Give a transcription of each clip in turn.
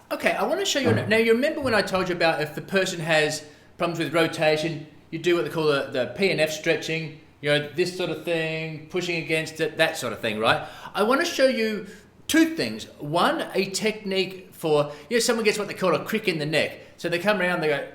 Okay, I want to show you. Now, you remember when I told you about if the person has problems with rotation, you do what they call the P&F stretching, you know, this sort of thing, pushing against it, that sort of thing, right? I want to show you two things. One, a technique for, you know, someone gets what they call a crick in the neck. So they come around, they go,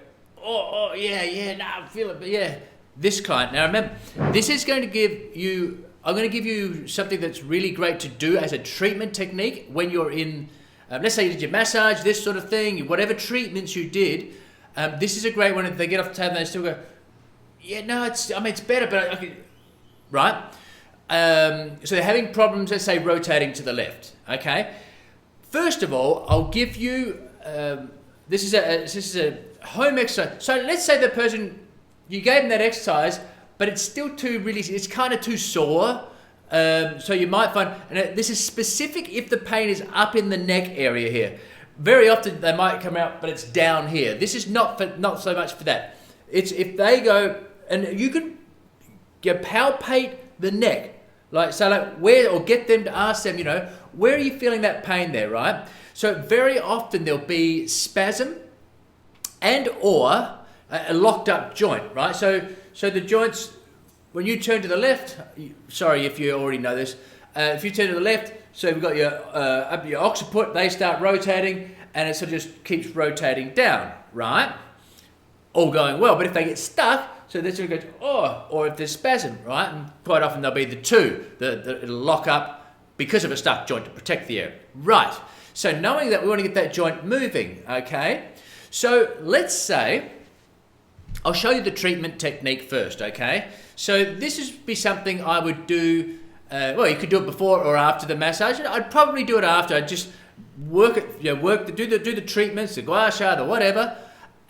oh, yeah, no, I feel it, but yeah. This client, now remember, this is going to give you, I'm going to give you something that's really great to do as a treatment technique when you're in, let's say you did your massage, this sort of thing, whatever treatments you did, this is a great one. If they get off the table and they still go, yeah, no, it's better, but I can, right? So they're having problems, let's say, rotating to the left, okay? First of all, I'll give you, this is a home exercise. So let's say the person, you gave them that exercise, but it's still it's kind of too sore. So you might find, and this is specific if the pain is up in the neck area here. Very often they might come out, but it's down here. This is not so much for that. It's if they go, and you can palpate the neck, like where, or get them to ask them, you know, where are you feeling that pain there, right? So very often there'll be spasm and or a locked up joint, right? So the joints, when you turn to the left, sorry if you already know this, if you turn to the left, so we've got your occiput, they start rotating, and it sort of just keeps rotating down, right? All going well, but if they get stuck, so this sort of goes, oh, or if there's spasm, right? And quite often there'll be the two, it'll lock up because of a stuck joint to protect the area. Right, so knowing that we want to get that joint moving, okay? So let's say, I'll show you the treatment technique first, okay? So this would be something I would do, well, you could do it before or after the massage. I'd probably do it after. I'd just work it, do the treatments, the gua sha, the whatever,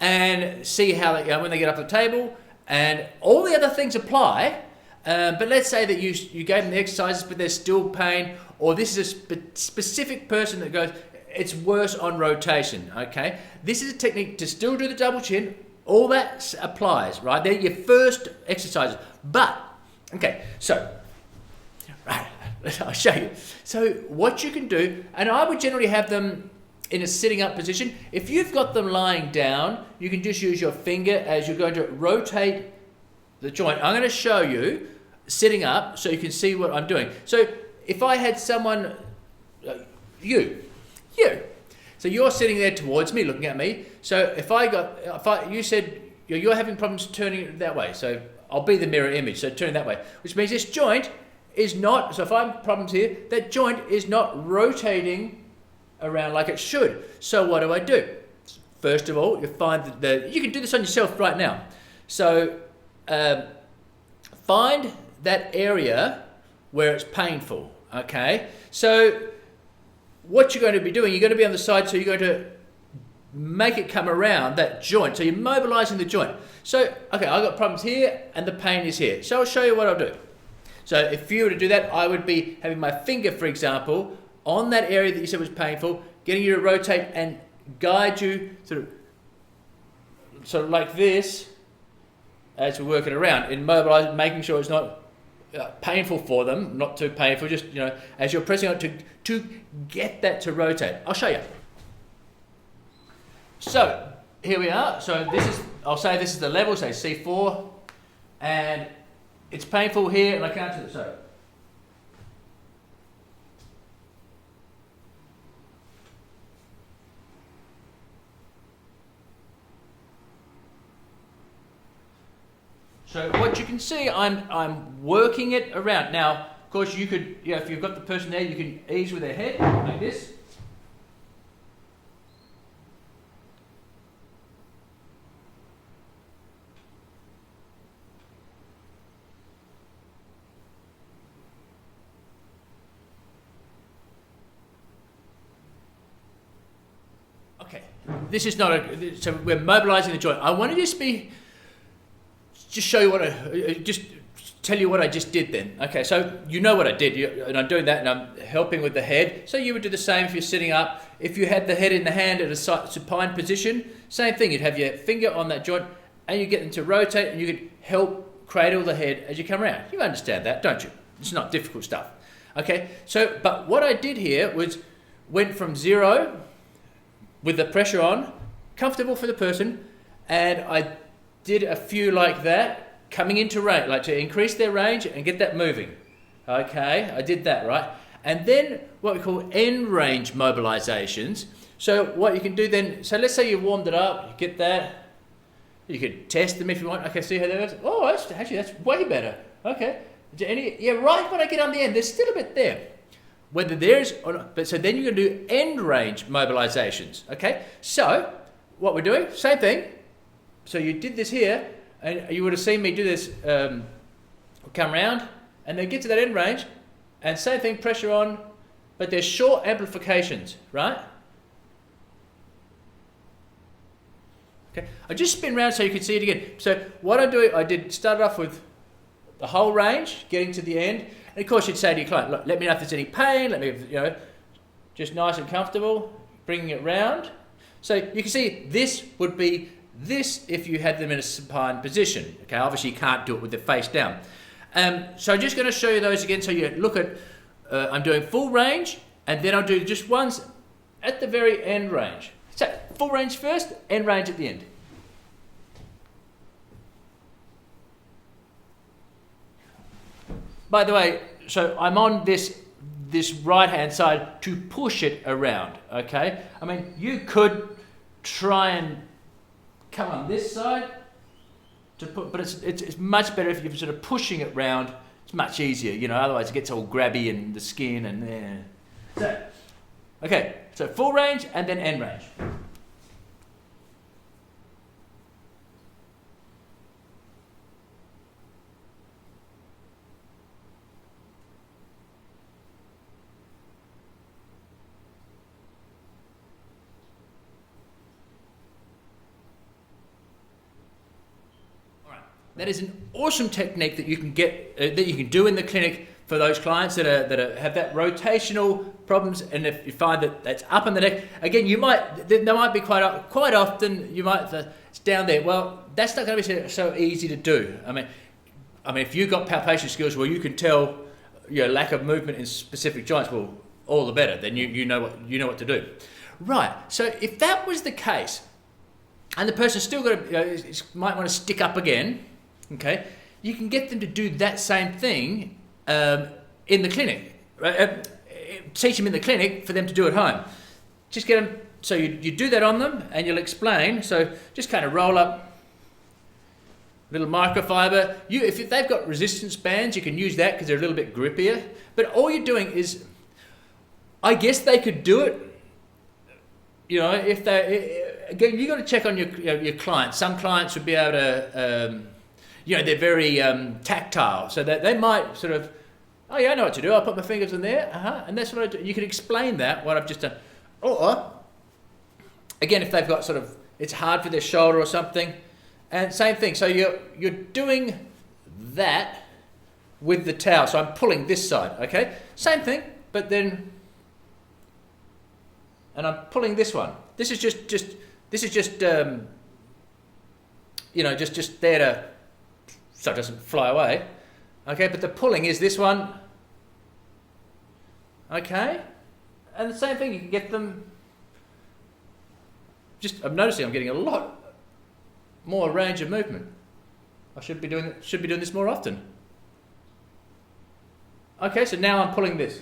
and see how they, when they get up the table, and all the other things apply. But let's say that you gave them the exercises, but there's still pain, or this is a specific person that goes, it's worse on rotation, okay? This is a technique to still do the double chin. All that applies, right? They're your first exercises. But, okay, so, right, I'll show you. So what you can do, and I would generally have them in a sitting up position. If you've got them lying down, you can just use your finger as you're going to rotate the joint. I'm going to show you sitting up so you can see what I'm doing. So if I had someone, you. So you're sitting there towards me, looking at me. So you said you're having problems turning it that way. So I'll be the mirror image. So turn that way, which means this joint is not. So if I have problems here, that joint is not rotating around like it should. So what do? First of all, you find you can do this on yourself right now. So find that area where it's painful. Okay. So what you're going to be doing, you're going to be on the side, so you're going to make it come around that joint. So you're mobilizing the joint. So, okay, I've got problems here and the pain is here. So I'll show you what I'll do. So if you were to do that, I would be having my finger, for example, on that area that you said was painful, getting you to rotate and guide you sort of like this as we're working around, in mobilizing, making sure it's not painful for them, not too painful, just, you know, as you're pressing on to get that to rotate. I'll show you. So here we are. So I'll say this is the level, say C4, and it's painful here, and I can't do it. So what you can see, I'm working it around. Now, of course, you could, if you've got the person there, you can ease with their head like this. Okay, this is not so we're mobilizing the joint. I want to just show you just tell you what I just did then. Okay, so you know what I did, and I'm doing that, and I'm helping with the head. So you would do the same if you're sitting up. If you had the head in the hand at a supine position, same thing. You'd have your finger on that joint, and you get them to rotate, and you could help cradle the head as you come around. You understand that, don't you? It's not difficult stuff. Okay, so, but what I did here was went from 0, with the pressure on, comfortable for the person, and I did a few like that, coming into range, like to increase their range and get that moving. Okay, I did that, right? And then what we call end range mobilizations. So what you can do then, so let's say you warmed it up, you get that, you could test them if you want. Okay, see how that goes? Oh, actually that's way better. Okay, yeah, right when I get on the end, there's still a bit there. Whether there's or not, but so then you're going to do end range mobilizations. Okay, so what we're doing, same thing. So you did this here, and you would have seen me do this. Come round, and then get to that end range, and same thing, pressure on, but there's short amplifications, right? Okay, I just spin around so you can see it again. So what I'm doing, I did start off with the whole range, getting to the end. And of course, you'd say to your client, look, let me know if there's any pain, let me, just nice and comfortable, bringing it round. So you can see this would be this if you had them in a supine position. Okay, obviously you can't do it with the face down. So I'm just going to show you those again. So you look at, I'm doing full range, and then I'll do just ones at the very end range. So full range first, end range at the end. By the way, so I'm on this right hand side to push it around, okay? I mean, you could try and come on this side to put, but it's much better if you're sort of pushing it round. It's much easier, otherwise it gets all grabby in the skin and so, okay, so full range and then end range. That is an awesome technique that you can get, that you can do in the clinic for those clients that have that rotational problems, and if you find that that's up in the neck, again, there might be quite often it's down there. Well, that's not going to be so easy to do. I mean, if you've got palpation skills where you can tell lack of movement in specific joints, well, all the better. Then you know what to do. Right. So if that was the case, and the person still might want to stick up again. Okay, you can get them to do that same thing in the clinic. Right? Teach them in the clinic for them to do at home. Just get them, so you do that on them, and you'll explain. So just kind of roll up a little microfiber. If they've got resistance bands, you can use that because they're a little bit grippier. But all you're doing is, I guess they could do it. If they, again, you got to check on your clients. Some clients would be able to. They're very tactile, so that they might sort of, oh yeah, I know what to do. I'll put my fingers in there, and that's what I do. You can explain that, what I've just done. Or, again, if they've got sort of, it's hard for their shoulder or something, and same thing. So you're doing that with the towel. So I'm pulling this side, okay? Same thing, but then, and I'm pulling this one. This is just there to, so it doesn't fly away. Okay, but the pulling is this one. Okay, and the same thing, you can get them, I'm noticing I'm getting a lot more range of movement. I should be doing this more often. Okay, so now I'm pulling this,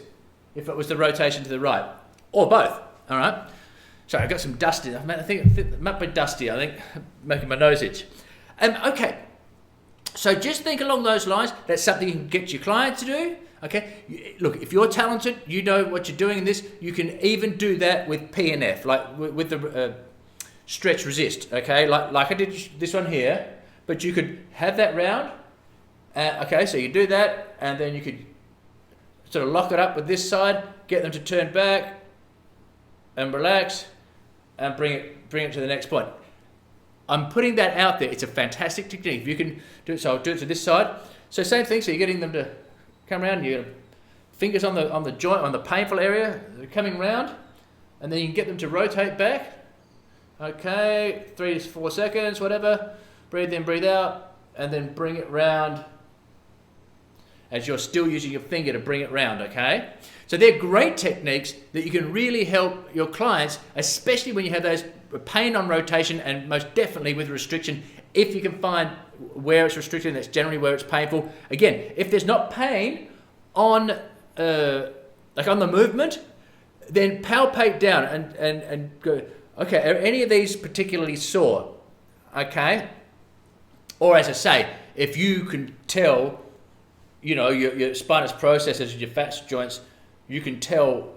if it was the rotation to the right, or both, all right? Sorry, I got some dust in. I think it might be dusty, I think, making my nose itch. Okay. So just think along those lines. That's something you can get your client to do. Okay. Look, if you're talented, you know what you're doing in this. You can even do that with PNF, like with the stretch resist. Okay, like I did this one here. But you could have that round. Okay, so you do that, and then you could sort of lock it up with this side, get them to turn back, and relax, and bring it to the next point. I'm putting that out there. It's a fantastic technique. If you can do it, so I'll do it to this side. So same thing. So you're getting them to come around. You got fingers on the joint, on the painful area. They're coming round, and then you can get them to rotate back. Okay, 3 to 4 seconds, whatever. Breathe in, breathe out, and then bring it round. as you're still using your finger to bring it round, okay? So they're great techniques that you can really help your clients, especially when you have those pain on rotation and most definitely with restriction. If you can find where it's restricted, that's generally where it's painful. Again, if there's not pain on like on the movement, then palpate down and go, okay, are any of these particularly sore? Okay? Or as I say, if you can tell, you know, your spinous processes, your fat joints, you can tell,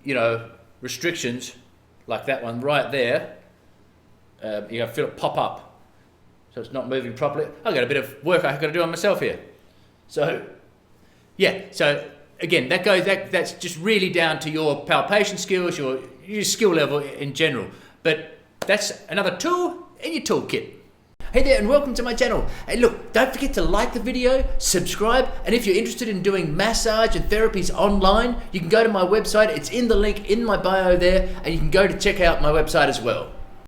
you know, restrictions like that one right there. You feel it pop up, so it's not moving properly. I've got a bit of work I've got to do on myself here. So, yeah. So again, that's just really down to your palpation skills, your skill level in general. But that's another tool in your toolkit. Hey there and welcome to my channel. Hey look, don't forget to like the video, subscribe, and if you're interested in doing massage and therapies online, you can go to my website. It's in the link in my bio there, and you can go to check out my website as well.